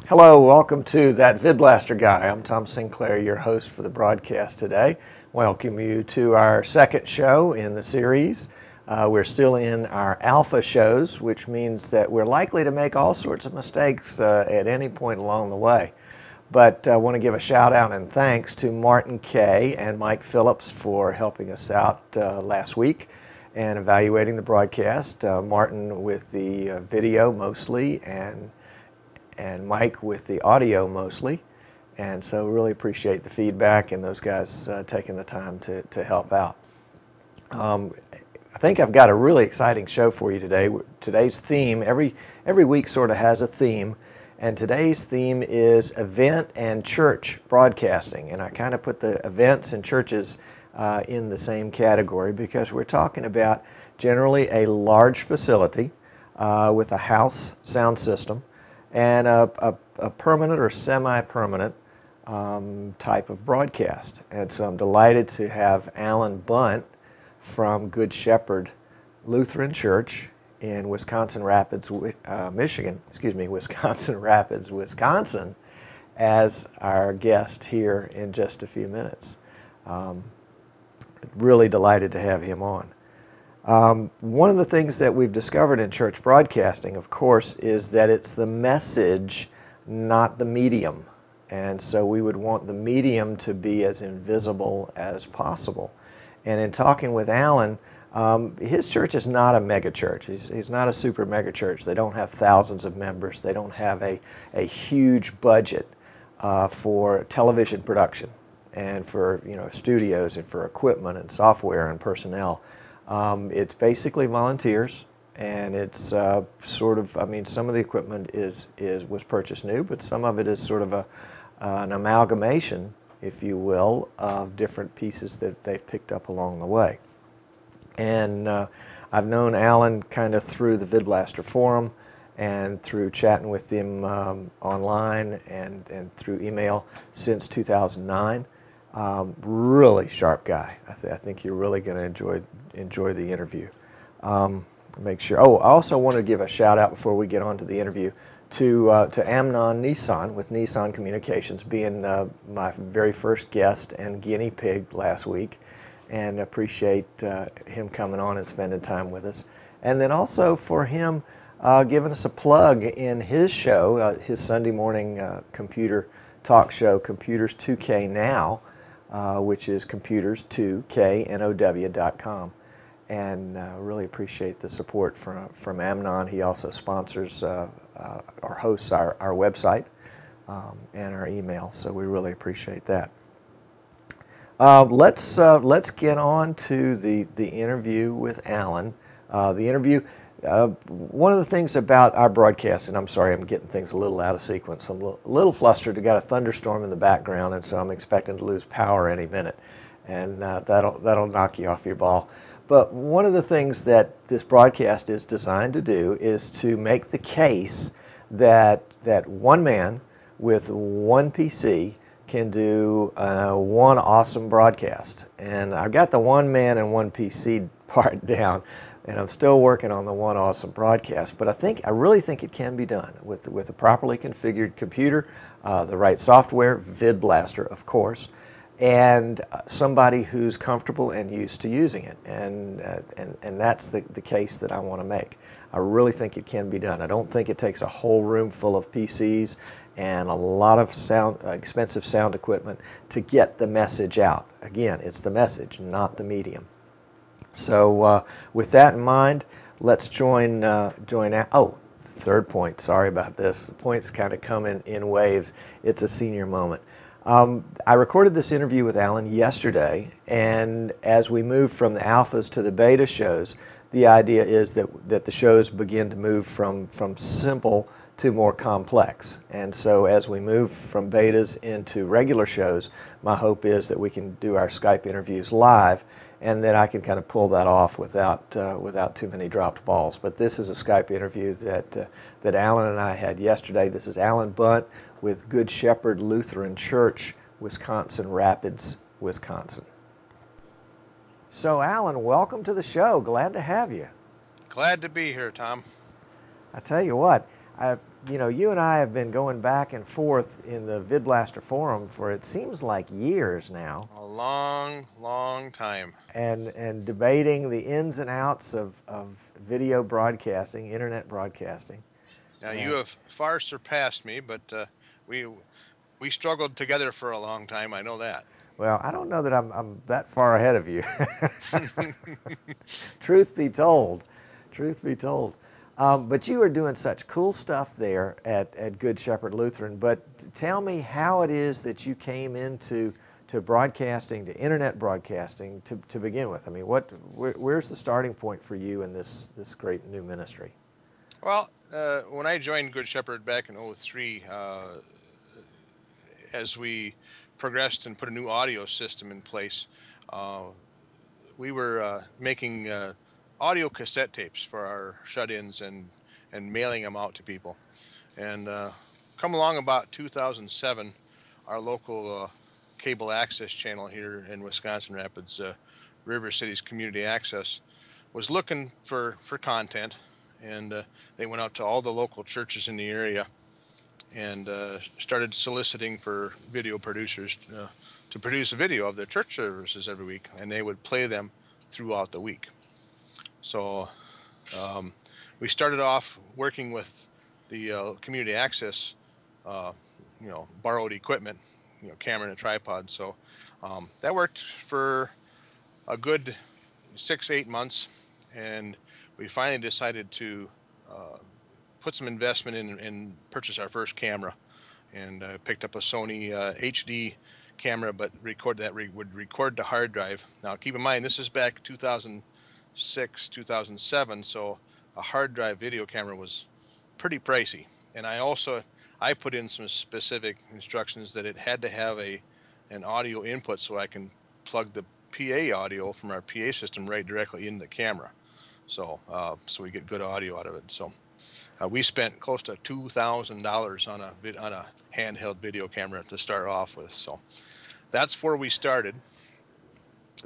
Hello, welcome to That VidBlaster Guy. I'm Tom Sinclair, your host for the broadcast today. Welcome you to our second show in the series. We're still in our alpha shows, which means that we're likely to make all sorts of mistakes at any point along the way. But I want to give a shout out and thanks to Martin Kay and Mike Phillips for helping us out last week and evaluating the broadcast. Martin with the video mostly, and Mike with the audio mostly. And so really appreciate the feedback and those guys taking the time to help out. I think I've got a really exciting show for you today. Today's theme, every week sort of has a theme, and today's theme is event and church broadcasting. And I kind of put the events and churches in the same category because we're talking about generally a large facility with a house sound system and a permanent or semi-permanent type of broadcast. And so I'm delighted to have Allan Bunt from Good Shepherd Lutheran Church in Wisconsin Rapids, Wisconsin Rapids, Wisconsin, as our guest here in just a few minutes. Really delighted to have him on. One of the things that we've discovered in church broadcasting, of course, is that it's the message, not the medium. And so we would want the medium to be as invisible as possible. And in talking with Allan, his church is not a mega church. He's not a super mega church. They don't have thousands of members. They don't have a huge budget for television production and for studios and for equipment and software and personnel. It's basically volunteers, and it's some of the equipment was purchased new, but some of it is sort of an amalgamation, if you will, of different pieces that they've picked up along the way. And I've known Allan kind of through the VidBlaster forum and through chatting with him online and through email since 2009. Really sharp guy. I think you're really going to enjoy the interview. Make sure. Oh, I also want to give a shout out before we get on to the interview to Amnon Nissan with Nissan Communications, being my very first guest and guinea pig last week, and appreciate him coming on and spending time with us. And then also for him giving us a plug in his show, his Sunday morning computer talk show, Computers 2K Now, which is computers2know.com. And really appreciate the support from Amnon. He also sponsors or hosts our website and our email, so we really appreciate that. Let's get on to the interview with Allan. The interview. One of the things about our broadcast, and I'm sorry I'm getting things a little out of sequence, I'm a little flustered. We've got a thunderstorm in the background, and so I'm expecting to lose power any minute, and that'll knock you off your ball. But one of the things that this broadcast is designed to do is to make the case that one man with one PC can do one awesome broadcast. And I've got the one man and one PC part down, and I'm still working on the one awesome broadcast. But I really think it can be done with a properly configured computer, the right software, VidBlaster, of course, and somebody who's comfortable and used to using it. And that's the case that I want to make. I really think it can be done. I don't think it takes a whole room full of PCs and a lot of expensive sound equipment to get the message out. Again, it's the message, not the medium. So with that in mind, let's join third point. Sorry about this. The points kind of come in waves. It's a senior moment. I recorded this interview with Allan yesterday, and as we move from the alphas to the beta shows, the idea is that the shows begin to move from simple to more complex. And so as we move from betas into regular shows, my hope is that we can do our Skype interviews live, and that I can kind of pull that off without too many dropped balls. But this is a Skype interview that Allan and I had yesterday. This is Allan Bunt with Good Shepherd Lutheran Church, Wisconsin Rapids, Wisconsin. So Allan, welcome to the show. Glad to have you. Glad to be here, Tom. I tell you what, you know, you and I have been going back and forth in the VidBlaster forum for it seems like years now. A long, long time. And debating the ins and outs of video broadcasting, internet broadcasting. Now And, you have far surpassed me, but we we struggled together for a long time. I know that. well, I don't know that I'm that far ahead of you. Truth be told, truth be told. But you are doing such cool stuff there at Good Shepherd Lutheran. But tell me how it is that you came into broadcasting, to internet broadcasting to begin with. I mean, where's the starting point for you in this great new ministry? Well, when I joined Good Shepherd back in '03, as we progressed and put a new audio system in place, we were making audio cassette tapes for our shut-ins and mailing them out to people. And come along about 2007, our local cable access channel here in Wisconsin Rapids, River Cities Community Access, was looking for content, and they went out to all the local churches in the area and started soliciting for video producers to produce a video of their church services every week, and they would play them throughout the week. So we started off working with the community access, borrowed equipment, camera and a tripod. So that worked for a good 6-8 months, and we finally decided to put some investment in and purchase our first camera, and picked up a Sony HD camera, but would record to hard drive. Now keep in mind, this is back 2006, 2007, so a hard drive video camera was pretty pricey. And I put in some specific instructions that it had to have an audio input so I can plug the PA audio from our PA system right directly into the camera, so we get good audio out of it. So we spent close to $2,000 on a handheld video camera to start off with. So that's where we started,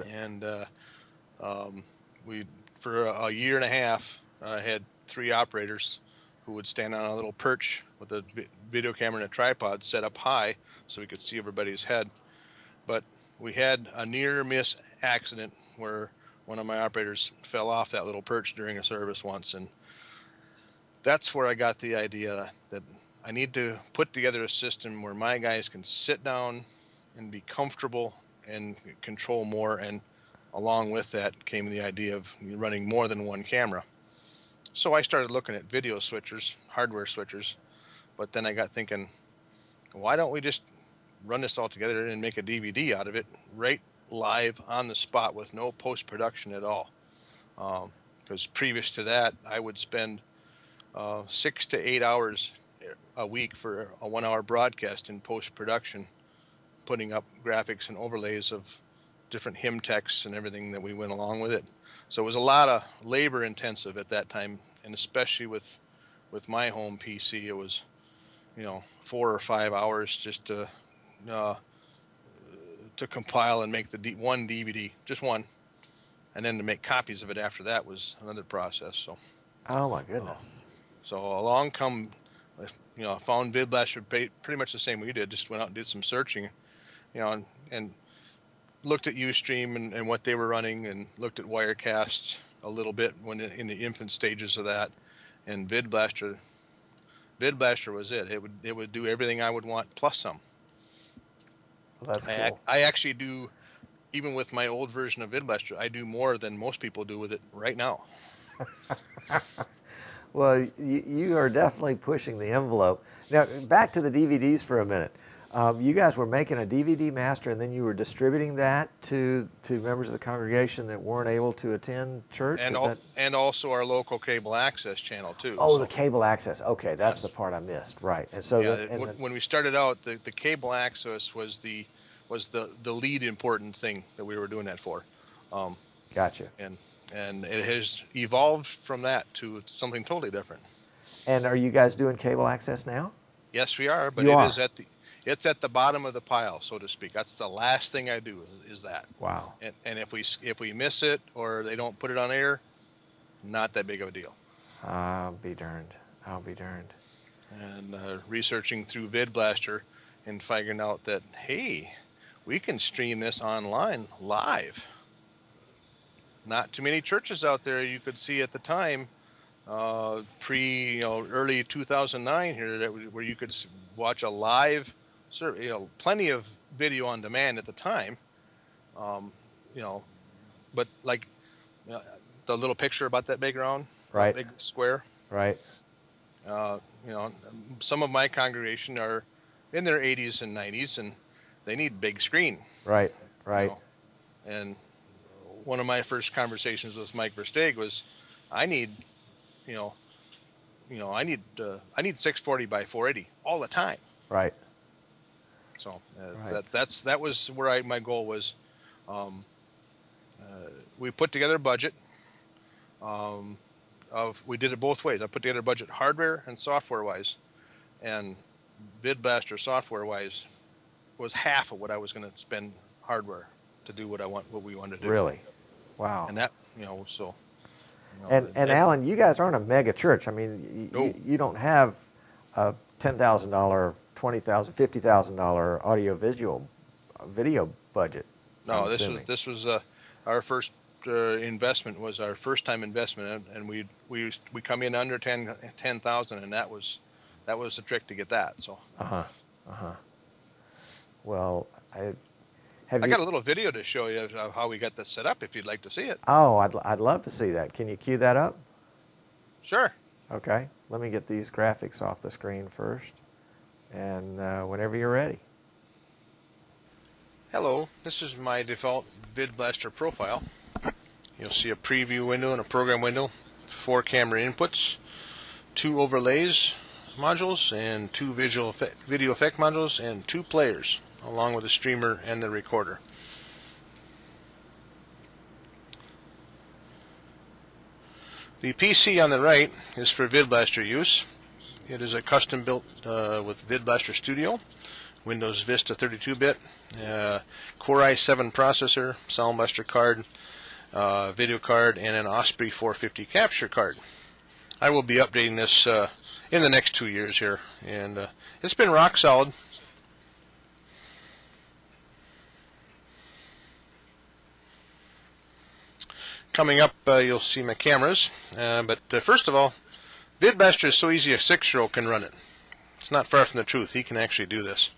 and we for a year and a half had 3 operators who would stand on a little perch with a video camera and a tripod set up high so we could see everybody's head. But we had a near miss accident where one of my operators fell off that little perch during a service once, and that's where I got the idea that I need to put together a system where my guys can sit down and be comfortable and control more, and along with that came the idea of running more than one camera. So I started looking at video switchers, hardware switchers, but then I got thinking, why don't we just run this all together and make a DVD out of it right live on the spot with no post-production at all? Because previous to that, I would spend 6 to 8 hours a week for a 1-hour broadcast in post-production, putting up graphics and overlays of different hymn texts and everything that we went along with it. So it was a lot of labor intensive at that time, and especially with my home PC, it was 4 or 5 hours just to compile and make the one DVD, just one, and then to make copies of it after that was another process. So Oh my goodness. so along come, I found VidBlaster pretty much the same way you did. Just went out and did some searching, and looked at Ustream and what they were running, and looked at Wirecast a little bit when in the infant stages of that, and VidBlaster was it. It would do everything I would want plus some. Well, that's cool. I actually do, even with my old version of VidBlaster, I do more than most people do with it right now. Well, you are definitely pushing the envelope. Now, back to the DVDs for a minute. You guys were making a DVD master, and then you were distributing that to members of the congregation that weren't able to attend church? And also our local cable access channel, too. Oh, so the cable access. Okay, that's the part I missed. Right. And so when we started out, the cable access was the lead important thing that we were doing that for. Gotcha. And it has evolved from that to something totally different. And are you guys doing cable access now? Yes, we are, but it's at the bottom of the pile, so to speak. That's the last thing I do is that. Wow. And if we miss it or they don't put it on air, not that big of a deal. I'll be darned. and researching through VidBlaster and figuring out that, hey, we can stream this online live. Not too many churches out there you could see at the time, early 2009 here, where you could watch a live service. Plenty of video on demand at the time. But like the little picture about that background, right, big square, right. Some of my congregation are in their 80s and 90s, and they need big screen. Right, right. And one of my first conversations with Mike Versteeg was, I need 640 by 480 all the time. Right. So that was where my goal was. We put together a budget. We did it both ways. I put together a budget hardware and software wise, and VidBlaster software wise was half of what I was going to spend hardware to do what we wanted to do. Really? Wow. And that, And Alan, you guys aren't a mega church. I mean, you don't have a $10,000, $20,000, $50,000 video budget. No, this was our first investment. Was our first time investment, and we come in under 10,000, and that was the trick to get that. So. Well, I got a little video to show you of how we got this set up, if you'd like to see it. Oh, I'd love to see that. Can you cue that up? Sure. Okay. Let me get these graphics off the screen first, and whenever you're ready. Hello. This is my default VidBlaster profile. You'll see a preview window and a program window, 4 camera inputs, 2 overlays modules, and 2 video effect modules, and 2 players, along with the streamer and the recorder. The PC on the right is for VidBlaster use. It is a custom built with VidBlaster Studio, Windows Vista 32-bit, Core i7 processor, Soundblaster card, video card, and an Osprey 450 capture card. I will be updating this in the next 2 years here, and it's been rock solid. Coming up, you'll see my cameras, but first of all, VidBlaster is so easy a 6-year-old can run it. It's not far from the truth. He can actually do this.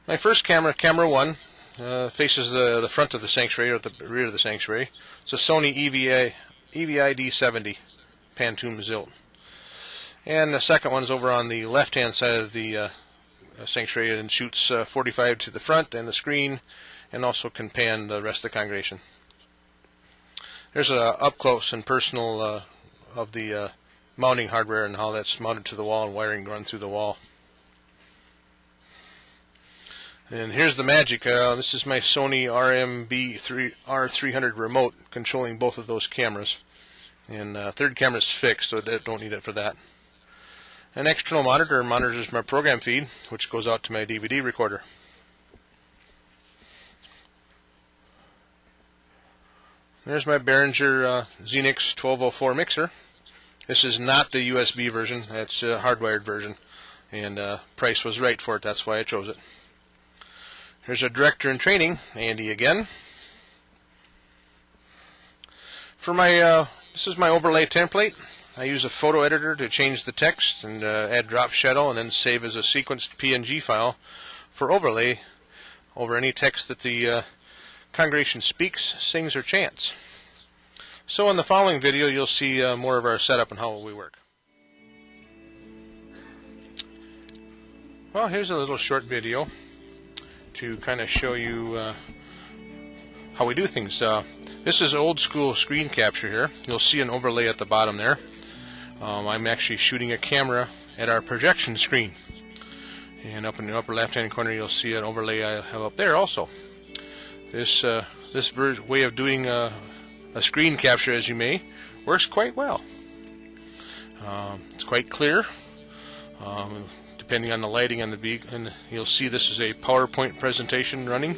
My first camera, camera 1, faces the front of the sanctuary, or the rear of the sanctuary. It's a Sony EVI D70 Pantoum Zilt. And the second one's over on the left-hand side of the sanctuary and shoots 45 to the front and the screen, and also can pan the rest of the congregation. There's a up-close and personal of the mounting hardware and how that's mounted to the wall and wiring run through the wall. And here's the magic. This is my Sony R300 remote controlling both of those cameras. And third camera is fixed, so I don't need it for that. An external monitor monitors my program feed, which goes out to my DVD recorder. There's my Behringer Xenix 1204 mixer. This is not the USB version, that's a hardwired version, and price was right for it, that's why I chose it. Here's a director in training, Andy again. For my this is my overlay template. I use a photo editor to change the text and add drop shadow, and then save as a sequenced PNG file for overlay over any text that the congregation speaks, sings, or chants. So in the following video, you'll see more of our setup and how we work. Well, here's a little short video to kind of show you how we do things. This is old school screen capture here. You'll see an overlay at the bottom there. I'm actually shooting a camera at our projection screen. And up in the upper left hand corner you'll see an overlay I have up there also. This way of doing a screen capture, as you may, works quite well. It's quite clear. Depending on the lighting on the vehicle, and you'll see this is a PowerPoint presentation running,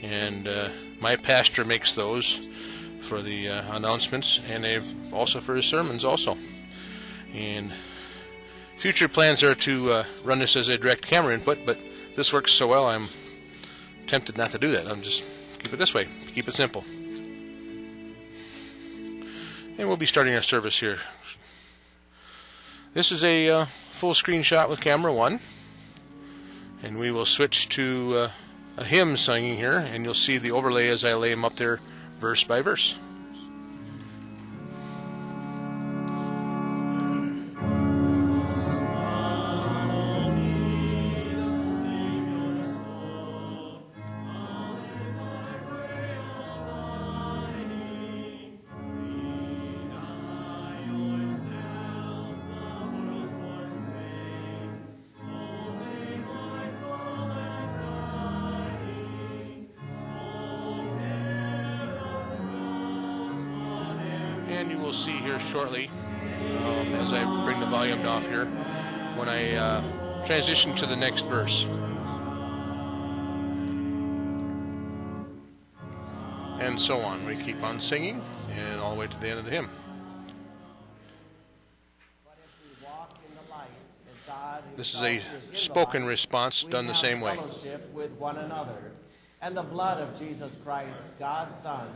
and my pastor makes those for the announcements, and also for his sermons also. And future plans are to run this as a direct camera input, but this works so well I'm tempted not to do that. I'm just keep it this way, keep it simple. And we'll be starting our service here. This is a full screen shot with camera 1, and we will switch to a hymn singing here, and you'll see the overlay as I lay them up there verse by verse. And you will see here shortly, as I bring the volume off here, when I transition to the next verse. And so on. We keep on singing, and all the way to the end of the hymn. This is a spoken response done the same way. Fellowship with one another, and the blood of Jesus Christ, God's Son,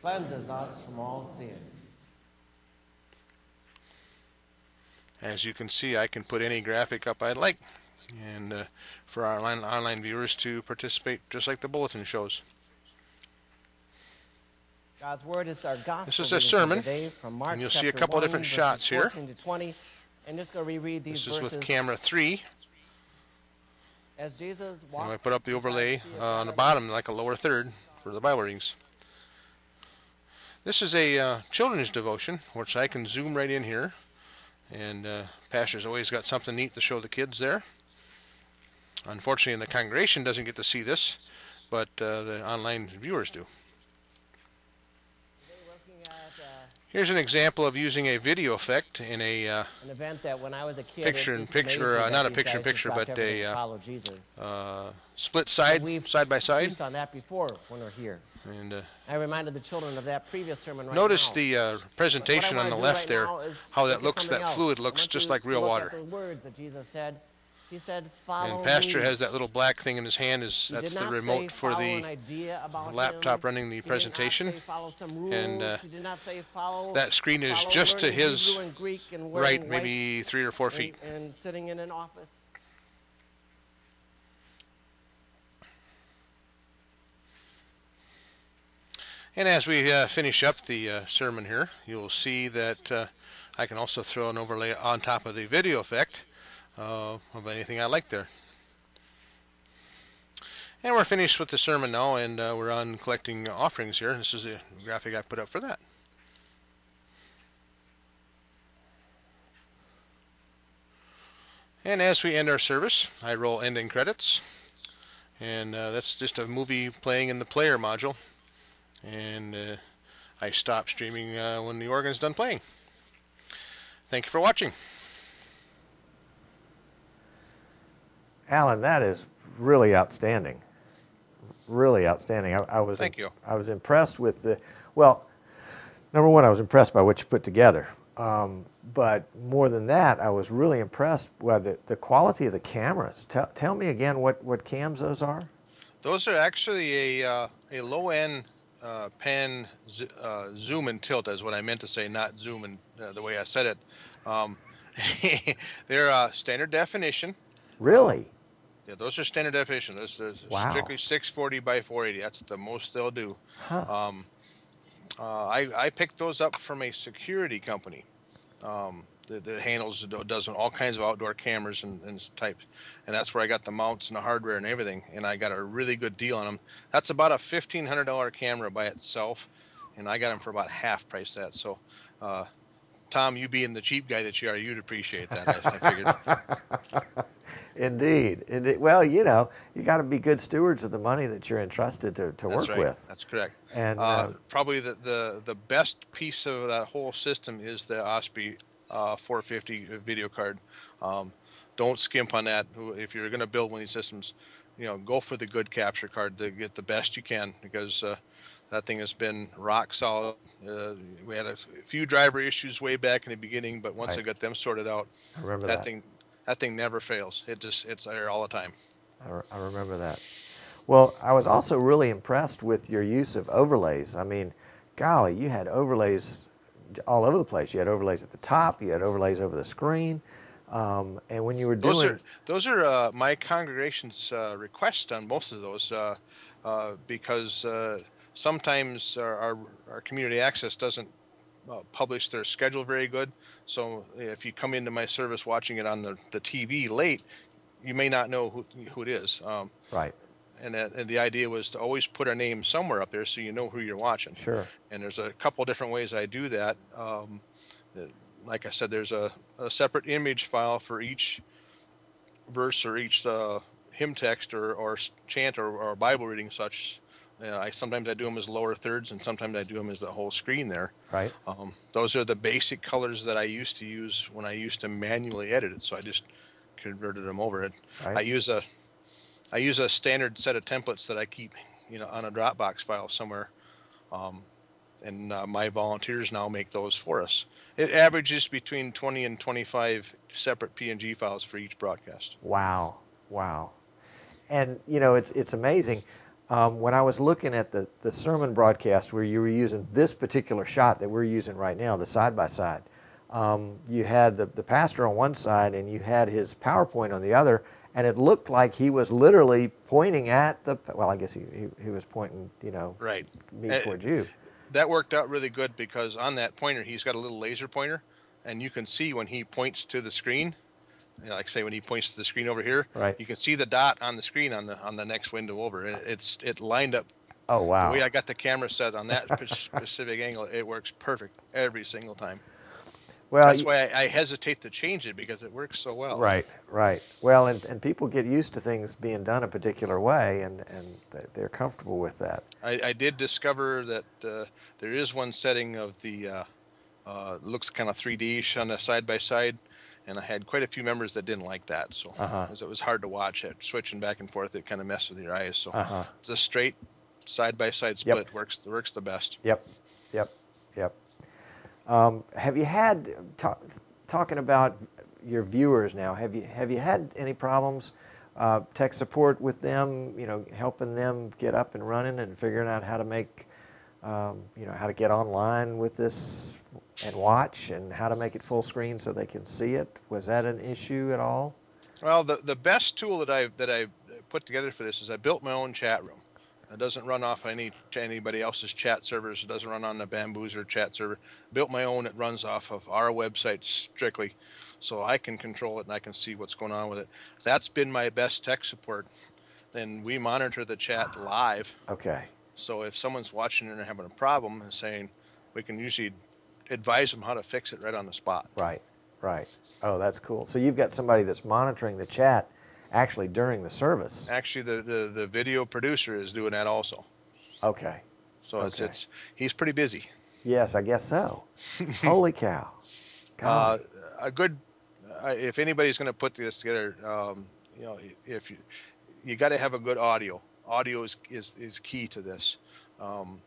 cleanses us from all sin. As you can see, I can put any graphic up I'd like, and for our online viewers to participate just like the bulletin shows. God's word is our gospel. This is a sermon, today from Mark and you'll see a couple of different shots here. 14 to 20. And just going to reread these This is verses. with camera 3. As Jesus walked, And I put up the overlay on the bottom, like a lower third, for the Bible readings. This is a children's devotion, which I can zoom right in here. And pastor's always got something neat to show the kids there. Unfortunately, the congregation doesn't get to see this, but the online viewers do. Here's an example of using a video effect in a an event that when I was a kid, picture-in-picture, not a picture-in-picture, but a split side by side. We've done that before when we're here. And I reminded the children of that previous sermon right notice now. the presentation on the left there, how that looks, that fluid looks just like real water. The words that Jesus said. He said, "Follow And Pastor me." has that little black thing in his hand. That's the remote for the laptop running the presentation. And that screen is just to his right, maybe 3 or 4 feet. And sitting in an office. And as we finish up the sermon here, you'll see that I can also throw an overlay on top of the video effect of anything I like there. And we're finished with the sermon now, and we're on collecting offerings here. This is the graphic I put up for that. And as we end our service, I roll ending credits, and that's just a movie playing in the player module. And I stop streaming when the organ's done playing. Thank you for watching. Alan, that is really outstanding. Really outstanding. Thank you. I was impressed with the, well, number one, I was impressed by what you put together. But more than that, I was really impressed by the quality of the cameras. Tell me again what cams those are? Those are actually a low-end pan zoom and tilt, is what I meant to say, not zoom and the way I said it. They're standard definition. Really? Yeah, those are standard definition. Those are wow. Strictly 640 by 480. That's the most they'll do. Huh. I picked those up from a security company that handles, does all kinds of outdoor cameras and types, and that's where I got the mounts and the hardware and everything, and I got a really good deal on them. That's about a $1,500 camera by itself, and I got them for about half price that. So, Tom, you being the cheap guy that you are, you'd appreciate that. I figured. Indeed. Well, you know, you got to be good stewards of the money that you're entrusted to work with. That's correct. And probably the best piece of that whole system is the Osprey 450 video card. Don't skimp on that. If you're going to build one of these systems, you know, go for the good capture card to get the best you can, because That thing has been rock solid. We had a few driver issues way back in the beginning, but once I got them sorted out, I remember that thing never fails. It's there all the time. I remember that. Well, I was also really impressed with your use of overlays. I mean, golly, you had overlays all over the place. You had overlays at the top. You had overlays over the screen. And when you were doing... Those are my congregation's requests on most of those because sometimes our community access doesn't publish their schedule very good. So if you come into my service watching it on the TV late, you may not know who it is. Right. And the idea was to always put a name somewhere up there so you know who you're watching. Sure. And there's a couple different ways I do that. Like I said, there's a separate image file for each verse or each hymn text or chant or Bible reading such. Sometimes I do them as lower thirds, and sometimes I do them as the whole screen there. Right. Those are the basic colors that I used to use when I used to manually edit it. So I just converted them over. Right. I use a standard set of templates that I keep, on a Dropbox file somewhere, and my volunteers now make those for us. It averages between 20 and 25 separate PNG files for each broadcast. Wow, wow. And it's amazing. When I was looking at the sermon broadcast where you were using this particular shot that we're using right now, the side-by-side, you had the pastor on one side and you had his PowerPoint on the other, and it looked like he was literally pointing at well, I guess he was pointing, right, me towards you. That worked out really good because on that pointer, he's got a little laser pointer, and you can see when he points to the screen, like say when he points to the screen over here, right. You can see the dot on the screen on the next window over. And it lined up. Oh, wow. The way I got the camera set on that specific angle, it works perfect every single time. Well, that's why I hesitate to change it because it works so well. Right, right. Well, and people get used to things being done a particular way, and they're comfortable with that. I did discover that there is one setting of the looks kind of 3D-ish on a side-by-side, and I had quite a few members that didn't like that. So because it was hard to watch it, switching back and forth, it kind of messed with your eyes. So the straight side-by-side split works the best. Yep, yep, yep. Have you had, talking about your viewers now, have you had any problems, tech support with them, helping them get up and running and figuring out how to make, how to get online with this and watch, and how to make it full screen so they can see it? Was that an issue at all? Well, the best tool that I put together for this is I built my own chat room. It doesn't run off anybody else's chat servers. It doesn't run on the Bamboozer chat server. Built my own. It runs off of our website strictly, so I can control it and I can see what's going on with it. That's been my best tech support. Then we monitor the chat live. Okay. So if someone's watching and having a problem and saying, we can usually advise them how to fix it right on the spot. Right, right. Oh, that's cool. So you've got somebody that's monitoring the chat actually during the service. Actually, the video producer is doing that also. Okay. So it's he's pretty busy. Yes, I guess so. Holy cow. A good, if anybody's going to put this together, if you got to have a good audio. Audio is key to this.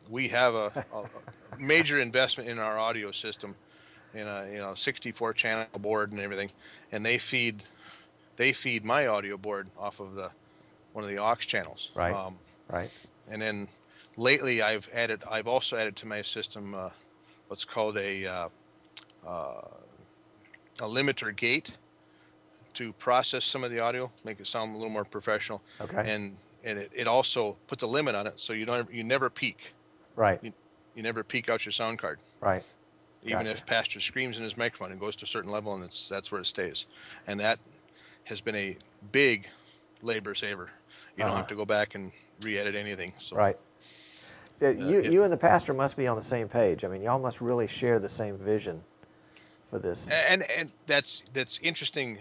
We have a major investment in our audio system, in a 64 channel board and everything, and they feed my audio board off of one of the aux channels. Right. Right. And then lately I've also added to my system what's called a limiter gate to process some of the audio, make it sound a little more professional. Okay. And it also puts a limit on it, so you never peak. Right. You never peak out your sound card. Right. Even if pastor screams in his microphone, it goes to a certain level, and that's where it stays. And that has been a big labor saver. You don't have to go back and re-edit anything. So, right. You and the pastor must be on the same page. I mean, y'all must really share the same vision for this. And that's interesting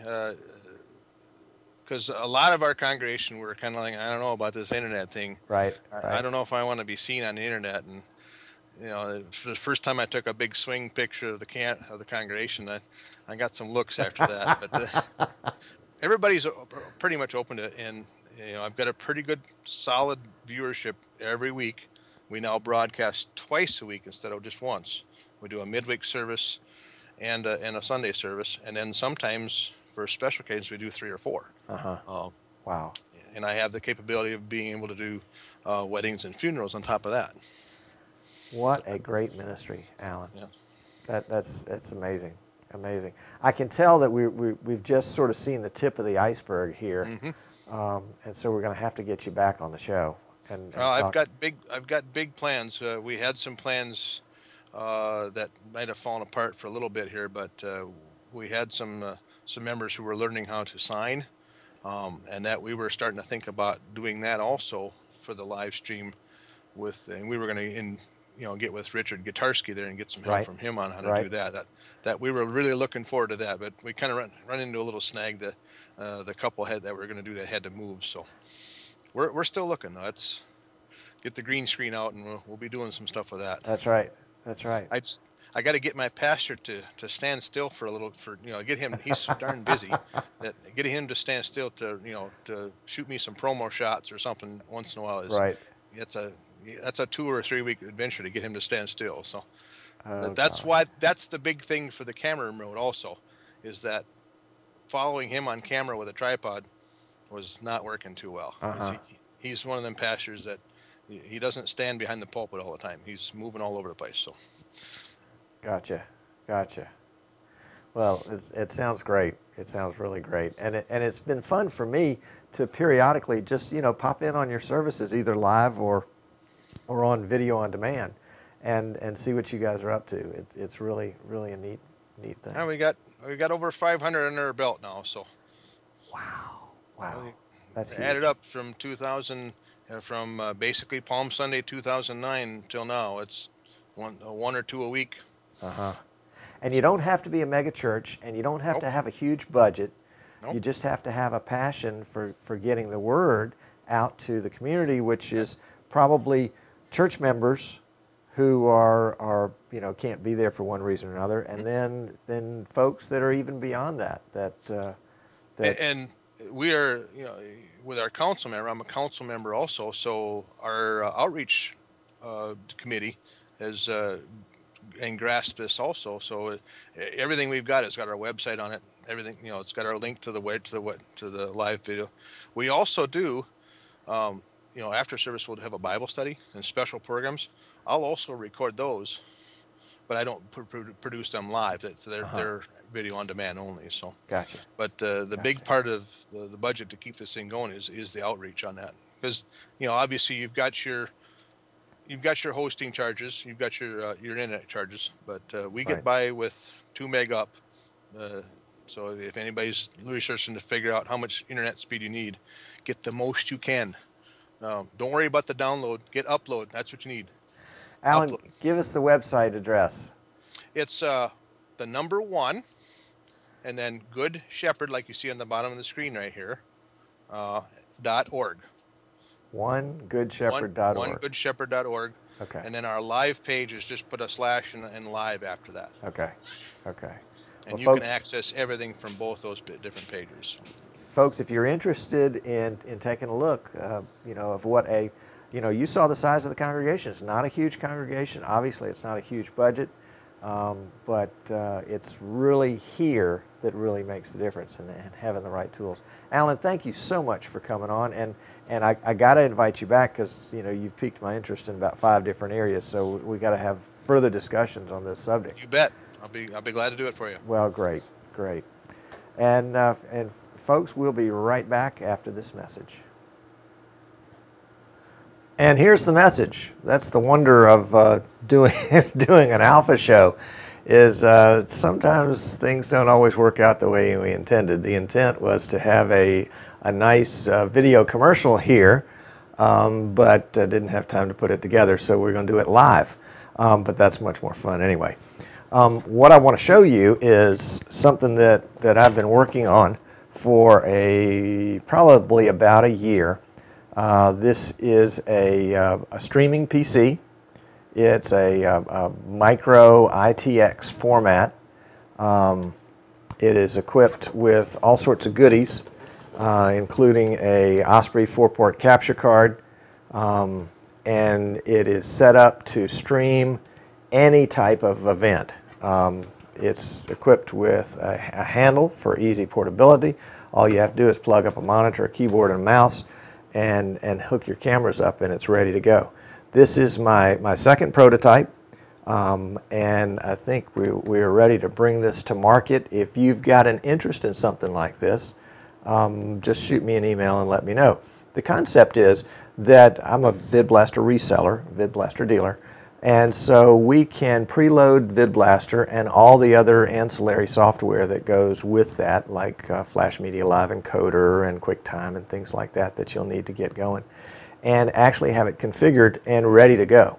because a lot of our congregation were kind of like, I don't know about this internet thing. Right. I don't know if I want to be seen on the internet. And for the first time I took a big swing picture of the congregation, I got some looks after that. But everybody's pretty much open to it, and I've got a pretty good solid viewership every week. we now broadcast twice a week instead of just once. We do a midweek service and a Sunday service, and then sometimes for special occasions we do 3 or 4. Wow. And I have the capability of being able to do weddings and funerals on top of that. What a great ministry, Alan. Yeah. That's amazing, amazing. I can tell that we've just sort of seen the tip of the iceberg here, and so we're going to have to get you back on the show. And I've got big plans. We had some plans that might have fallen apart for a little bit here, but we had some members who were learning how to sign, and that we were starting to think about doing that also for the live stream. And we were going to get with Richard Guitarski there and get some help from him on how to do that. That we were really looking forward to that, but we kind of run into a little snag. The couple that were going to do that had to move, so we're still looking. Let's get the green screen out, and we'll be doing some stuff with that. That's right. That's right. I got to get my pastor to stand still for a little, get him. He's so darn busy that getting him to stand still to shoot me some promo shots or something once in a while is that's a 2 or 3 week adventure to get him to stand still. So that's the big thing for the camera remote also, is that following him on camera with a tripod was not working too well. He's one of them pastors that he doesn't stand behind the pulpit all the time. He's moving all over the place. So. Gotcha. Well, it sounds great. It sounds really great, and it's been fun for me to periodically just pop in on your services, either live or on video on demand, and see what you guys are up to. It's really a neat thing. Yeah, we got over 500 under our belt now. So. Wow. That's added up from 2000, basically Palm Sunday 2009 till now. It's one or two a week. And you don't have to be a mega church, and you don't have to have a huge budget. You just have to have a passion for getting the word out to the community, which is probably church members who are can't be there for one reason or another, and then folks that are even beyond that. And we are, with our council member, I'm a council member also, so our outreach committee has and grasped this also. So everything we've got, it's got our website on it. Everything, it's got our link to the live video. We also do, after service we'll have a Bible study and special programs. I'll also record those, but I don't produce them live. They're video on demand only. So. Gotcha. But the big part of the budget to keep this thing going is the outreach on that, because obviously you've got your hosting charges, you've got your internet charges, but we get by with 2 meg up. So if anybody's researching to figure out how much internet speed you need, get the most you can. Don't worry about the download. Get upload. That's what you need. Alan, give us the website address. It's the number 1, and then Good Shepherd, like you see on the bottom of the screen right here, .org. OneGoodShepherd.org. OneGoodShepherd.org. Okay. And then our live page is just put a slash and live after that. Okay. And you can access everything from both those different pages. Folks, if you're interested in taking a look, of what you saw the size of the congregation. It's not a huge congregation. Obviously, it's not a huge budget, but it's really here that really makes the difference in having the right tools. Alan, thank you so much for coming on, and I got to invite you back because you've piqued my interest in about 5 different areas. So we got to have further discussions on this subject. You bet. I'll be glad to do it for you. Well, great, and folks, we'll be right back after this message. And here's the message. That's the wonder of doing an alpha show, is sometimes things don't always work out the way we intended. The intent was to have a nice video commercial here, but didn't have time to put it together, so we're going to do it live. But that's much more fun anyway. What I want to show you is something that I've been working on for probably about a year. This is a streaming PC. It's a micro ITX format. It is equipped with all sorts of goodies, including a Osprey 4-port capture card, and it is set up to stream any type of event. It's equipped with a handle for easy portability. All you have to do is plug up a monitor, a keyboard, and a mouse, and hook your cameras up, and it's ready to go. This is my second prototype, and I think we are ready to bring this to market. If you've got an interest in something like this, just shoot me an email and let me know. The concept is that I'm a VidBlaster reseller, VidBlaster dealer, and so we can preload VidBlaster and all the other ancillary software that goes with that, like Flash Media Live Encoder and QuickTime and things like that that you'll need to get going, and actually have it configured and ready to go.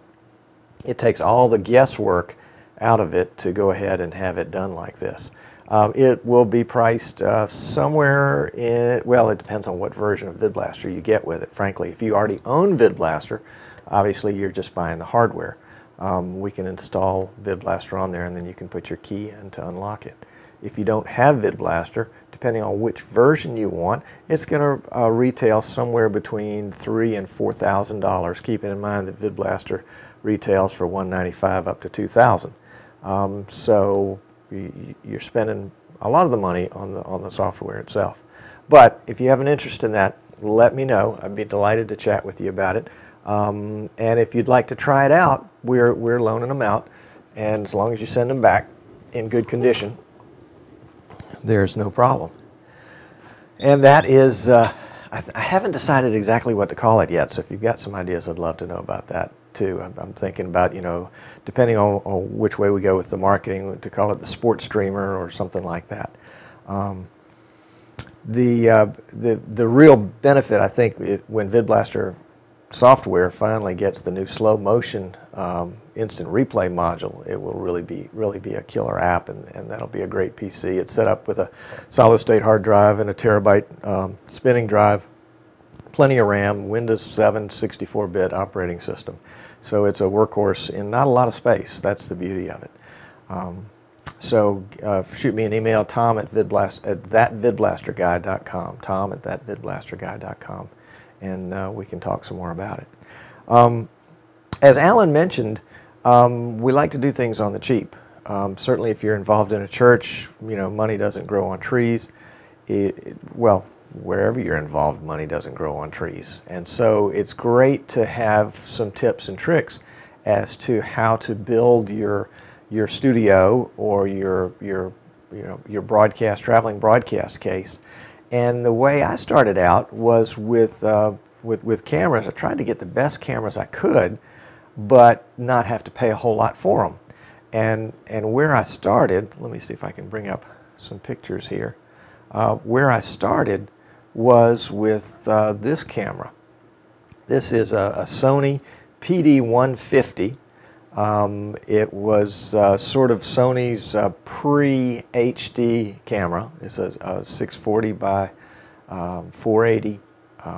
It takes all the guesswork out of it to go ahead and have it done like this. It will be priced somewhere in, well, it depends on what version of VidBlaster you get with it, frankly. If you already own VidBlaster, obviously you're just buying the hardware. We can install VidBlaster on there, and then you can put your key in to unlock it. If you don't have VidBlaster, depending on which version you want, it's going to retail somewhere between $3,000 and $4,000, keeping in mind that VidBlaster retails for $195 up to $2,000. So you're spending a lot of the money on the software itself. But if you have an interest in that, let me know. I'd be delighted to chat with you about it. And if you'd like to try it out, we're loaning them out, and as long as you send them back in good condition, there's no problem. And that is, I haven't decided exactly what to call it yet, so if you've got some ideas, I'd love to know about that too. I'm thinking about, you know, depending on which way we go with the marketing, to call it the sports streamer or something like that. The real benefit, I think, when VidBlaster software finally gets the new slow motion instant replay module, it will really be a killer app, and that'll be a great PC. It's set up with a solid state hard drive and a terabyte spinning drive, plenty of RAM, Windows 7 64-bit operating system. So it's a workhorse in not a lot of space. That's the beauty of it. So shoot me an email, tom@thatvidblasterguy.com, tom@thatvidblasterguy.com, and we can talk some more about it. As Alan mentioned, we like to do things on the cheap. Certainly if you're involved in a church, you know, money doesn't grow on trees. Well, wherever you're involved, money doesn't grow on trees. And so it's great to have some tips and tricks as to how to build your studio or your traveling broadcast case. And the way I started out was with cameras. I tried to get the best cameras I could, but not have to pay a whole lot for them. And where I started, let me see if I can bring up some pictures here. Where I started was with this camera. This is a Sony PD-150. It was sort of Sony's pre-HD camera. It's a 640 by 480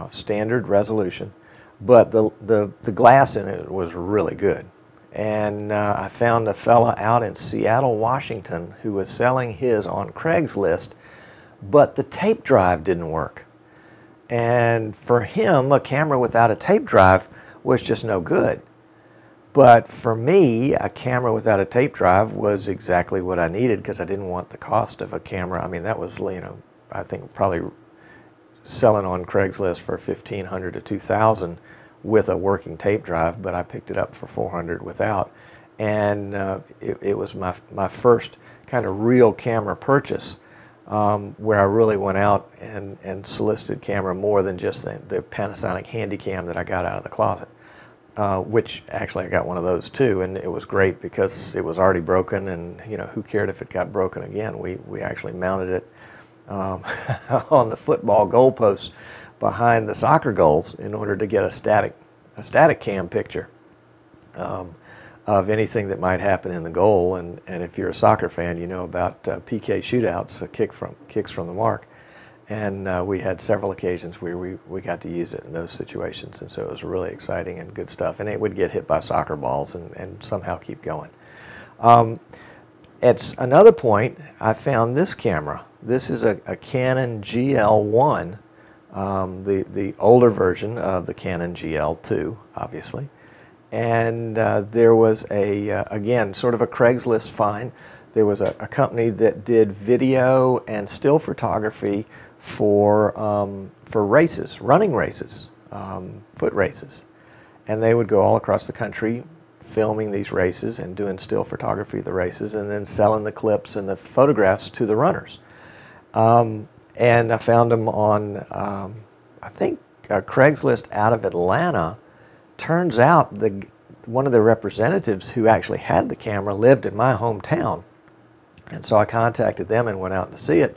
standard resolution, but the glass in it was really good. And I found a fella out in Seattle, Washington, who was selling his on Craigslist, but the tape drive didn't work. And for him, a camera without a tape drive was just no good. But for me, a camera without a tape drive was exactly what I needed, because I didn't want the cost of a camera. I mean, that was, you know, I think probably selling on Craigslist for $1,500 to $2,000 with a working tape drive, but I picked it up for $400 without. And it was my first kind of real camera purchase, where I really went out and solicited camera more than just the Panasonic Handycam that I got out of the closet. Which actually I got one of those too, and it was great because it was already broken, and you know, who cared if it got broken again. We actually mounted it on the football goalpost behind the soccer goals in order to get a static cam picture of anything that might happen in the goal. And if you're a soccer fan, you know about PK shootouts, kicks from the mark. And we had several occasions where we got to use it in those situations, and so it was really exciting and good stuff. And it would get hit by soccer balls and somehow keep going. At another point, I found this camera. This is a Canon GL1, the older version of the Canon GL2, obviously. And there was again, sort of a Craigslist find. There was a company that did video and still photography for races, running races, foot races. And they would go all across the country filming these races and doing still photography of the races and then selling the clips and the photographs to the runners. And I found them on, I think, Craigslist out of Atlanta. Turns out one of the representatives who actually had the camera lived in my hometown. And so I contacted them and went out to see it.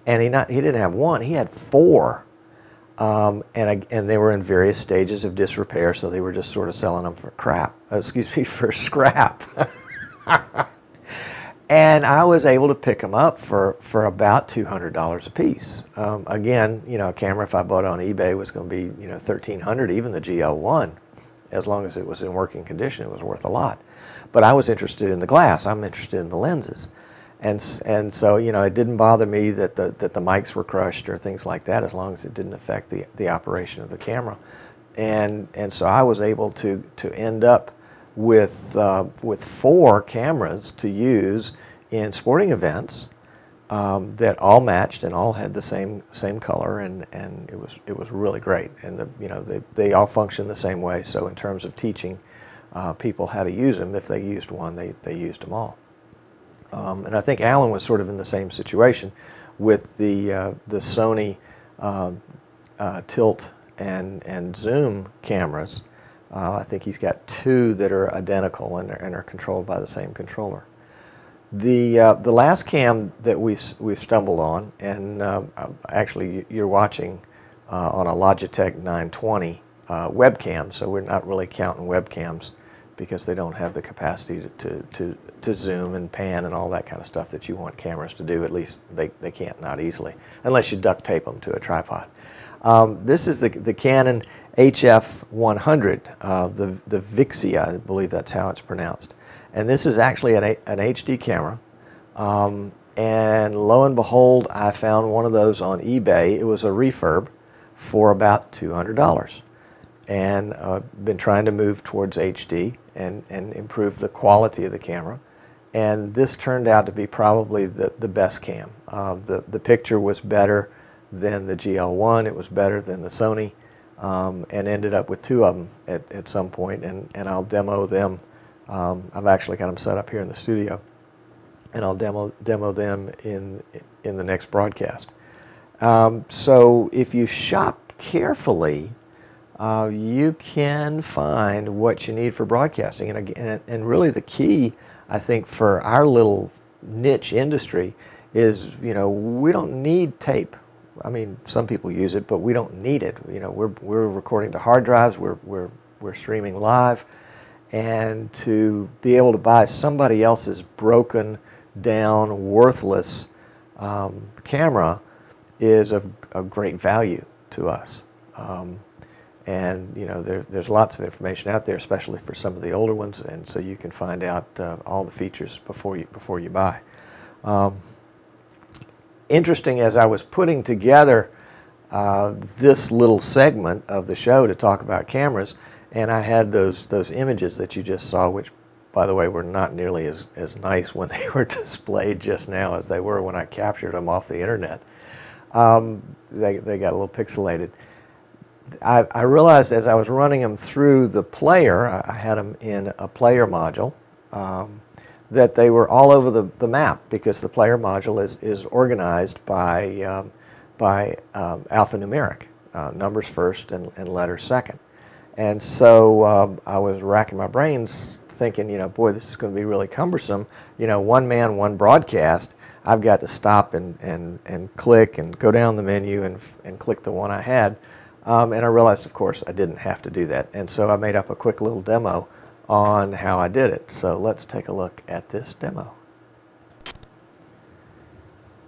And he didn't have one, he had 4. And they were in various stages of disrepair, so they were just sort of selling them for for scrap. And I was able to pick them up for about $200 a piece. Again, you know, a camera if I bought on eBay was going to be, you know, $1,300, even the GL1. As long as it was in working condition, it was worth a lot. But I was interested in the glass. I'm interested in the lenses. And so, you know, it didn't bother me that the mics were crushed or things like that, as long as it didn't affect the operation of the camera. And so I was able to end up with 4 cameras to use in sporting events that all matched and all had the same color, and it was really great. And you know, they all function the same way. So in terms of teaching people how to use them, if they used one, they used them all. And I think Alan was sort of in the same situation with the Sony tilt and zoom cameras. I think he's got 2 that are identical and are controlled by the same controller. The last cam that we've stumbled on, and actually you're watching on a Logitech 920 webcam, so we're not really counting webcams because they don't have the capacity to zoom and pan and all that kind of stuff that you want cameras to do. At least they can't, not easily, unless you duct tape them to a tripod. This is the Canon HF100, the Vixia, I believe that's how it's pronounced. And this is actually an HD camera. And lo and behold, I found one of those on eBay. It was a refurb for about $200. And been trying to move towards HD and improve the quality of the camera. And this turned out to be probably the best cam. The picture was better than the GL1. It was better than the Sony, and ended up with 2 of them at some point. And I'll demo them. I've actually got them set up here in the studio, and I'll demo them in the next broadcast. So if you shop carefully, you can find what you need for broadcasting. And really the key, I think, for our little niche industry is, you know, we don't need tape. I mean, some people use it, but we don't need it. You know, we're recording to hard drives. We're streaming live, and to be able to buy somebody else's broken down, worthless camera is of great value to us. And you know, there's lots of information out there, especially for some of the older ones, and so you can find out all the features before you buy. Interesting, as I was putting together this little segment of the show to talk about cameras, and I had those images that you just saw, which, by the way, were not nearly as nice when they were displayed just now as they were when I captured them off the internet. They got a little pixelated. I realized as I was running them through the player, I had them in a player module, that they were all over the map, because the player module is organized by alphanumeric, numbers first and letters second. And so I was racking my brains thinking, you know, boy, this is going to be really cumbersome. You know, one man, one broadcast. I've got to stop and click and go down the menu and click the one I had. And I realized, of course, I didn't have to do that. And so I made up a quick little demo on how I did it. So let's take a look at this demo.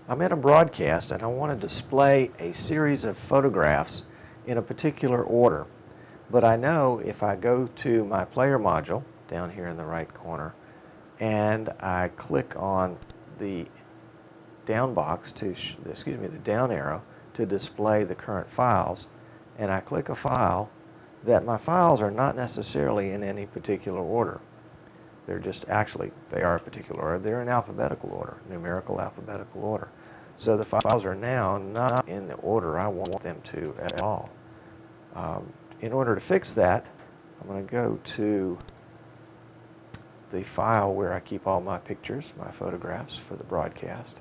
I'm in a broadcast and I want to display a series of photographs in a particular order. But I know if I go to my player module down here in the right corner and I click on the down box the down arrow to display the current files, and I click a file, that my files are not necessarily in any particular order. They're just actually, they are a particular order. They're in alphabetical order, numerical alphabetical order. So the files are now not in the order I want them to at all. In order to fix that, I'm going to go to the file where I keep all my pictures, my photographs for the broadcast.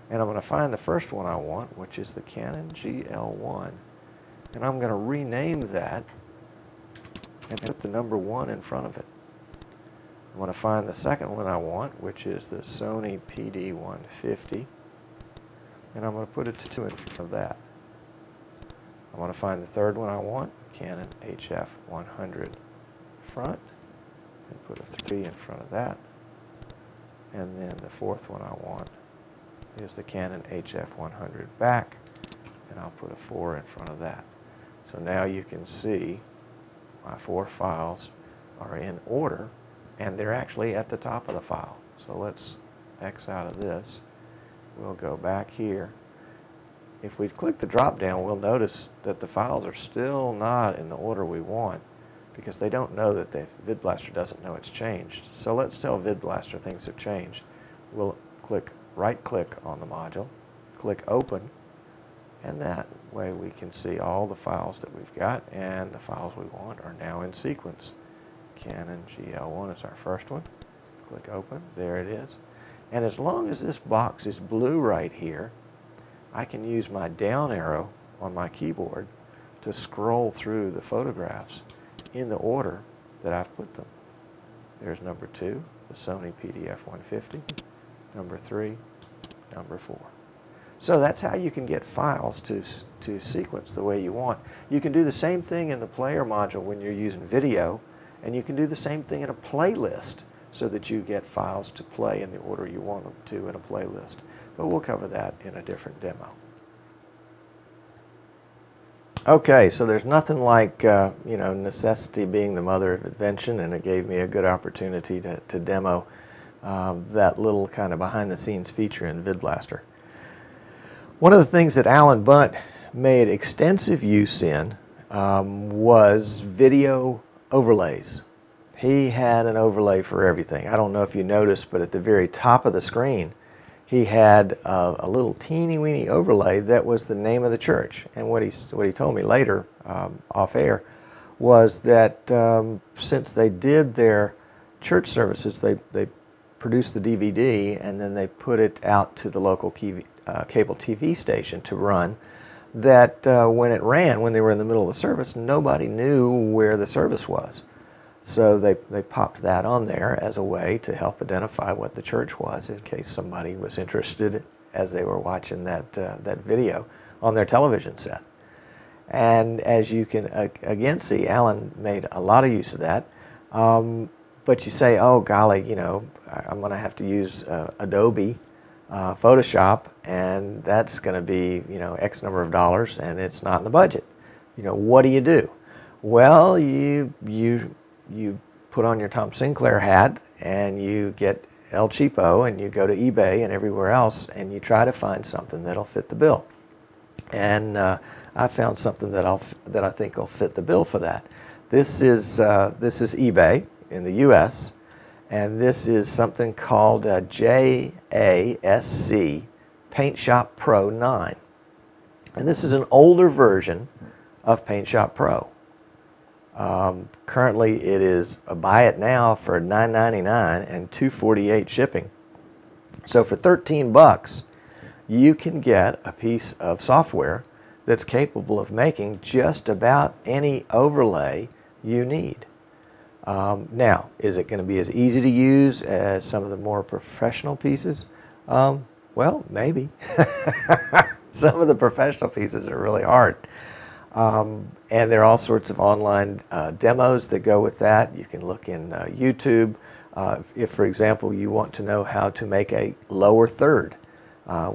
And I'm going to find the first one I want, which is the Canon GL1. And I'm going to rename that and put the number 1 in front of it. I'm going to find the second one I want, which is the Sony PD150. And I'm going to put a 2 in front of that. I want to find the third one I want, Canon HF100 front, and put a 3 in front of that. And then the fourth one I want is the Canon HF100 back, and I'll put a 4 in front of that. So now you can see my 4 files are in order, and they're actually at the top of the file. So let's X out of this. We'll go back here. If we click the drop down, we'll notice that the files are still not in the order we want, because they don't know that VidBlaster doesn't know it's changed. So let's tell VidBlaster things have changed. We'll right-click on the module, click Open, and that way we can see all the files that we've got, and the files we want are now in sequence. Canon GL1 is our first one. Click Open. There it is. And as long as this box is blue right here, I can use my down arrow on my keyboard to scroll through the photographs in the order that I've put them. There's number 2, the Sony PDF150, number 3, number 4. So that's how you can get files to sequence the way you want. You can do the same thing in the player module when you're using video, and you can do the same thing in a playlist so that you get files to play in the order you want them to in a playlist. But we'll cover that in a different demo. Okay, so there's nothing like necessity being the mother of invention, and it gave me a good opportunity to demo that little kind of behind-the-scenes feature in VidBlaster. One of the things that Allan Bunt made extensive use in was video overlays. He had an overlay for everything. I don't know if you noticed, but at the very top of the screen, he had a little teeny-weeny overlay that was the name of the church. And what he told me later, off air, was that since they did their church services, they produced the DVD and then they put it out to the local cable TV station to run, that when it ran, when they were in the middle of the service, nobody knew where the service was. So they popped that on there as a way to help identify what the church was in case somebody was interested as they were watching that video on their television set. And as you can again see, Alan made a lot of use of that. But you say, oh golly, I'm going to have to use Adobe Photoshop, and that's going to be X number of dollars, and it's not in the budget. What do? Well, you put on your Tom Sinclair hat and you get El Cheapo and you go to eBay and everywhere else and you try to find something that'll fit the bill. And I found something that I think will fit the bill for that. This is eBay in the U.S. and this is something called JASC Paint Shop Pro 9. And this is an older version of Paint Shop Pro. Currently it is buy it now for $9.99 and $2.48 shipping. So for 13 bucks you can get a piece of software that's capable of making just about any overlay you need. Now, is it going to be as easy to use as some of the more professional pieces? Well, maybe. Some of the professional pieces are really hard. And there are all sorts of online demos that go with that. You can look in YouTube. If, for example, you want to know how to make a lower third,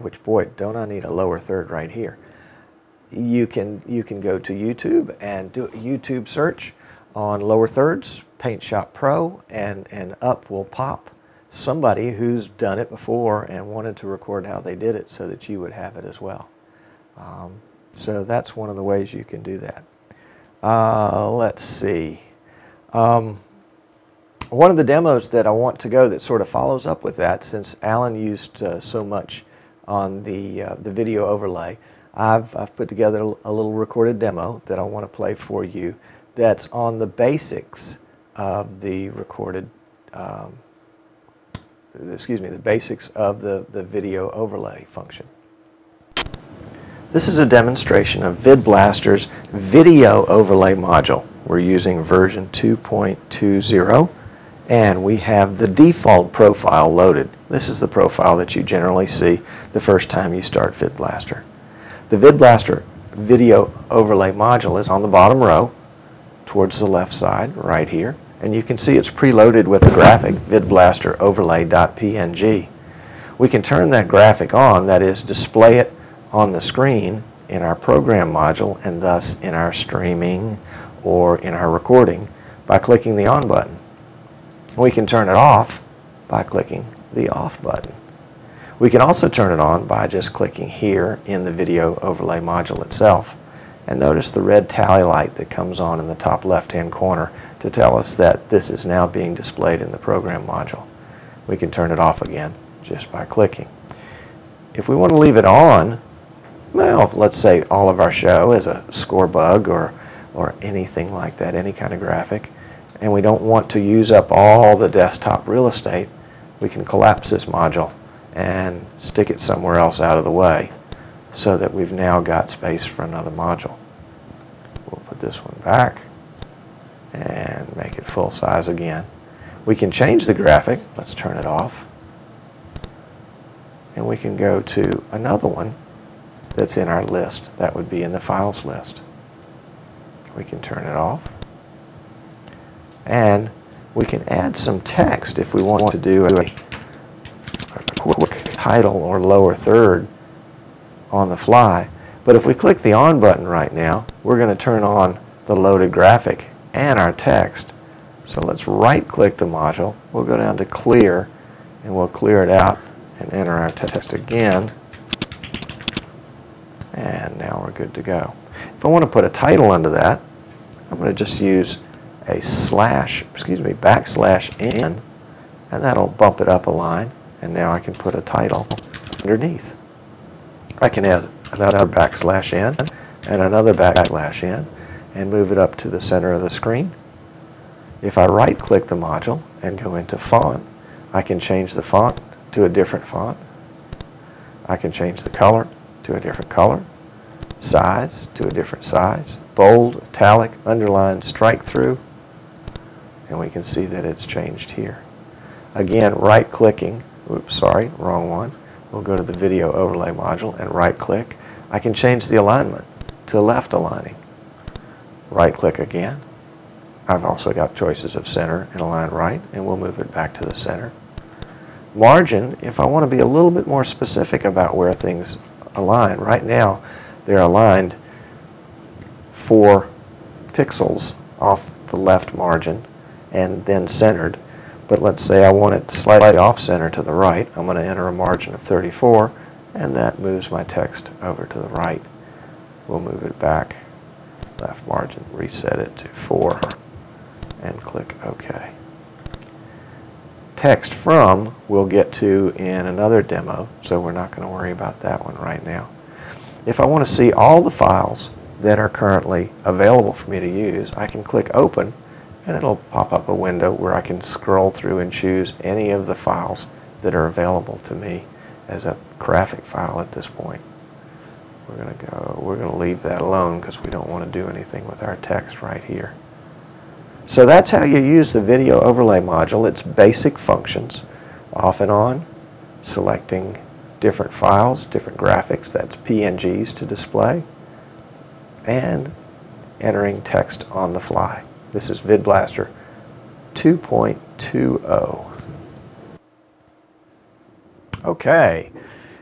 which, boy, don't I need a lower third right here. You can go to YouTube and do a YouTube search on lower thirds, Paint Shop Pro, and up will pop somebody who's done it before and wanted to record how they did it so that you would have it as well. So that's one of the ways you can do that. Let's see. One of the demos that I want to go that sort of follows up with that, since Alan used so much on the video overlay, I've put together a little recorded demo that I want to play for you that's on the basics of the recorded, the basics of the video overlay function. This is a demonstration of VidBlaster's video overlay module. We're using version 2.20, and we have the default profile loaded. This is the profile that you generally see the first time you start VidBlaster. The VidBlaster video overlay module is on the bottom row towards the left side right here, and you can see it's preloaded with a graphic, VidBlaster overlay.png. We can turn that graphic on, that is, display it on the screen in our program module and thus in our streaming or in our recording by clicking the on button. We can turn it off by clicking the off button. We can also turn it on by just clicking here in the video overlay module itself. And notice the red tally light that comes on in the top left-hand corner to tell us that this is now being displayed in the program module. We can turn it off again just by clicking. If we want to leave it on, well, let's say all of our show is a score bug or anything like that, any kind of graphic, and we don't want to use up all the desktop real estate, we can collapse this module and stick it somewhere else out of the way so that we've now got space for another module. We'll put this one back and make it full size again. We can change the graphic. Let's turn it off. And we can go to another one that's in our list. That would be in the files list. We can turn it off. And we can add some text if we want to do a quick title or lower third on the fly. But if we click the on button right now, we're going to turn on the loaded graphic and our text. So let's right click the module. We'll go down to clear and we'll clear it out and enter our text again. And now we're good to go. If I want to put a title under that, I'm going to just use a \n, and that'll bump it up a line, and now I can put a title underneath. I can add another \n and another \n and move it up to the center of the screen. If I right click the module and go into font, I can change the font to a different font. I can change the color to a different color, size to a different size, bold, italic, underline, strike through, and we can see that it's changed here. Again, right clicking, oops, sorry, wrong one. We'll go to the video overlay module and right click. I can change the alignment to left aligning. Right click again. I've also got choices of center and align right, and we'll move it back to the center. Margin, if I want to be a little bit more specific about where things align. Right now, they're aligned 4 pixels off the left margin and then centered. But let's say I want it slightly off center to the right. I'm going to enter a margin of 34, and that moves my text over to the right. We'll move it back, left margin, reset it to 4, and click OK. Text from we'll get to in another demo, so we're not going to worry about that one right now. If I want to see all the files that are currently available for me to use, I can click Open, and it'll pop up a window where I can scroll through and choose any of the files that are available to me as a graphic file at this point. We're going to leave that alone because we don't want to do anything with our text right here. So that's how you use the video overlay module. Its basic functions, off and on, selecting different files, different graphics, that's PNGs to display, and entering text on the fly. This is VidBlaster 2.20. Okay,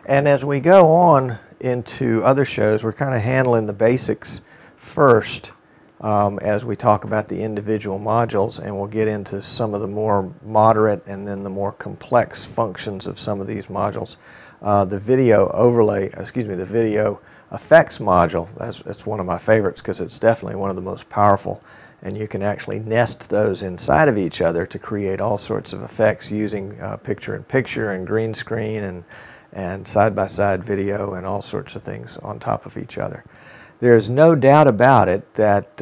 and as we go on into other shows, we're kind of handling the basics first as we talk about the individual modules, and we'll get into some of the more moderate and then the more complex functions of some of these modules. The video effects module. That's one of my favorites because it's definitely one of the most powerful, and you can actually nest those inside of each other to create all sorts of effects using picture-in-picture and green screen and side-by-side video and all sorts of things on top of each other. There's no doubt about it that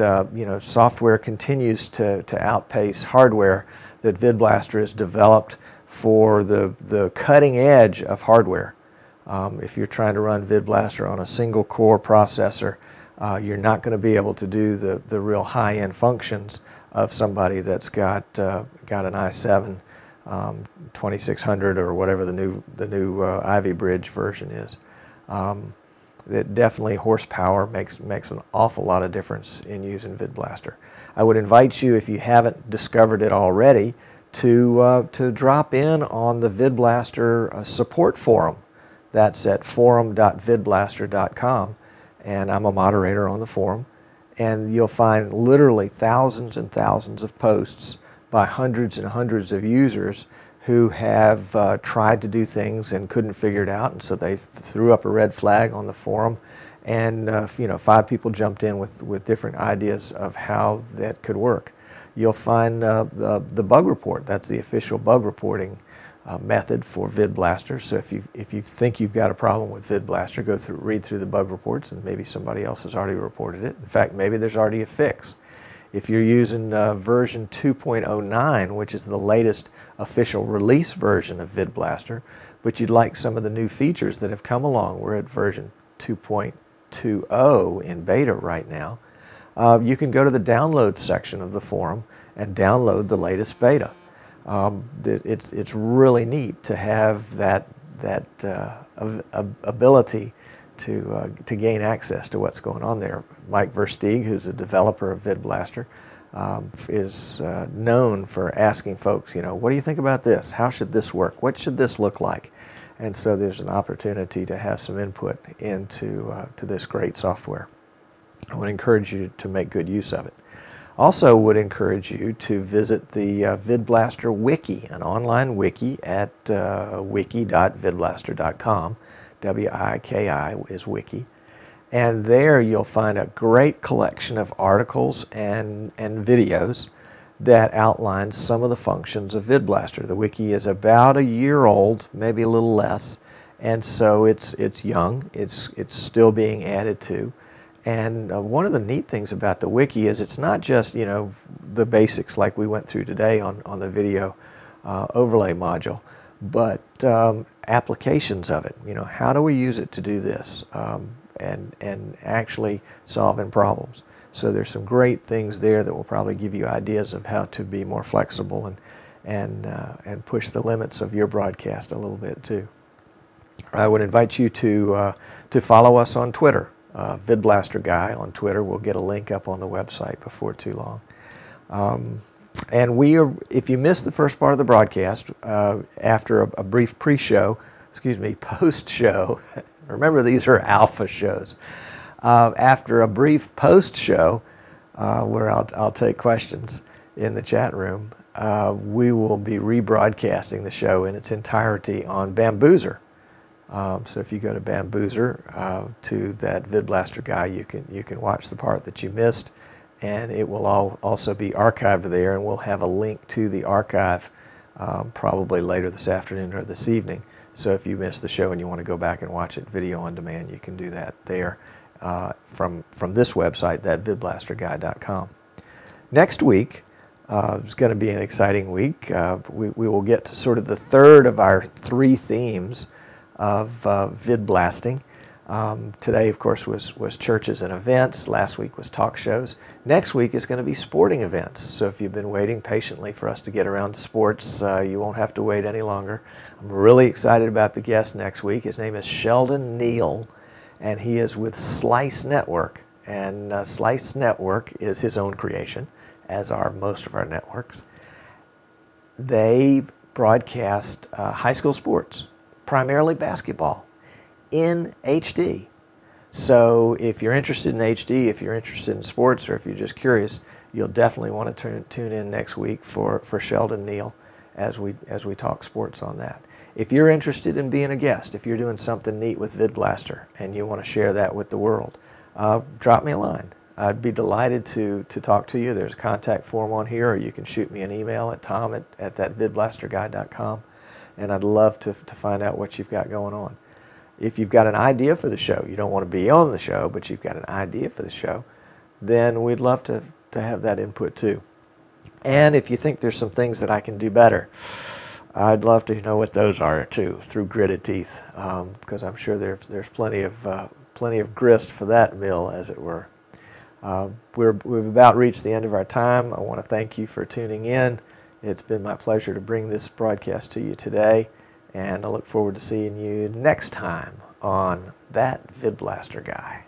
software continues to outpace hardware, that VidBlaster has developed for the cutting edge of hardware. If you're trying to run VidBlaster on a single core processor, you're not going to be able to do the real high-end functions of somebody that's got an i7 2600 or whatever the new Ivy Bridge version is. That definitely horsepower makes an awful lot of difference in using VidBlaster. I would invite you, if you haven't discovered it already, to drop in on the VidBlaster support forum. That's at forum.vidblaster.com, and I'm a moderator on the forum. And you'll find literally thousands and thousands of posts by hundreds and hundreds of users who have tried to do things and couldn't figure it out, and so they threw up a red flag on the forum, and 5 people jumped in with different ideas of how that could work. You'll find the bug report. That's the official bug reporting method for VidBlaster. So if you think you've got a problem with VidBlaster, read through the bug reports, and maybe somebody else has already reported it. In fact, maybe there's already a fix. If you're using version 2.09, which is the latest official release version of VidBlaster, but you'd like some of the new features that have come along, we're at version 2.20 in beta right now, you can go to the download section of the forum and download the latest beta. It's really neat to have that ability to gain access to what's going on there. Mike Versteeg, who's a developer of VidBlaster, is known for asking folks, what do you think about this? How should this work? What should this look like? And so there's an opportunity to have some input into to this great software. I would encourage you to make good use of it. Also would encourage you to visit the VidBlaster Wiki, an online wiki at wiki.vidblaster.com. W-I-K-I is wiki. And there you'll find a great collection of articles and videos that outline some of the functions of VidBlaster. The wiki is about a year old, maybe a little less, and so it's young. It's still being added to. And one of the neat things about the wiki is it's not just the basics like we went through today on the video overlay module, but applications of it. How do we use it to do this and actually solving problems? So there's some great things there that will probably give you ideas of how to be more flexible and push the limits of your broadcast a little bit too. I would invite you to follow us on Twitter. VidBlaster Guy on Twitter. We'll get a link up on the website before too long. And if you missed the first part of the broadcast, after a brief post-show, remember these are alpha shows, after a brief post-show, where I'll take questions in the chat room, we will be rebroadcasting the show in its entirety on Bamboozer. So if you go to Bamboozer, to that VidBlaster Guy, you can watch the part that you missed, and it will also be archived there, and we'll have a link to the archive probably later this afternoon or this evening. So if you missed the show and you want to go back and watch it video on demand, you can do that there from this website, that vidblasterguy.com. Next week is going to be an exciting week. We will get to sort of the third of our 3 themes of VidBlasting. Today, of course, was churches and events. Last week was talk shows. Next week is going to be sporting events. So if you've been waiting patiently for us to get around to sports, you won't have to wait any longer. I'm really excited about the guest next week. His name is Sheldon Neal, and he is with Slice Network. And Slice Network is his own creation, as are most of our networks. They broadcast high school sports, primarily basketball, in HD. So if you're interested in HD, if you're interested in sports, or if you're just curious, you'll definitely want to tune in next week for Sheldon Neal as we talk sports on that. If you're interested in being a guest, if you're doing something neat with VidBlaster and you want to share that with the world, drop me a line. I'd be delighted to talk to you. There's a contact form on here, or you can shoot me an email at tom@thatvidblasterguy.com, and I'd love to find out what you've got going on. If you've got an idea for the show, you don't want to be on the show, but you've got an idea for the show, then we'd love to have that input too. And if you think there's some things that I can do better, I'd love to know what those are too, through gritted teeth, because I'm sure there's plenty of grist for that mill, as it were. We've about reached the end of our time. I want to thank you for tuning in. It's been my pleasure to bring this broadcast to you today, and I look forward to seeing you next time on That VidBlaster Guy.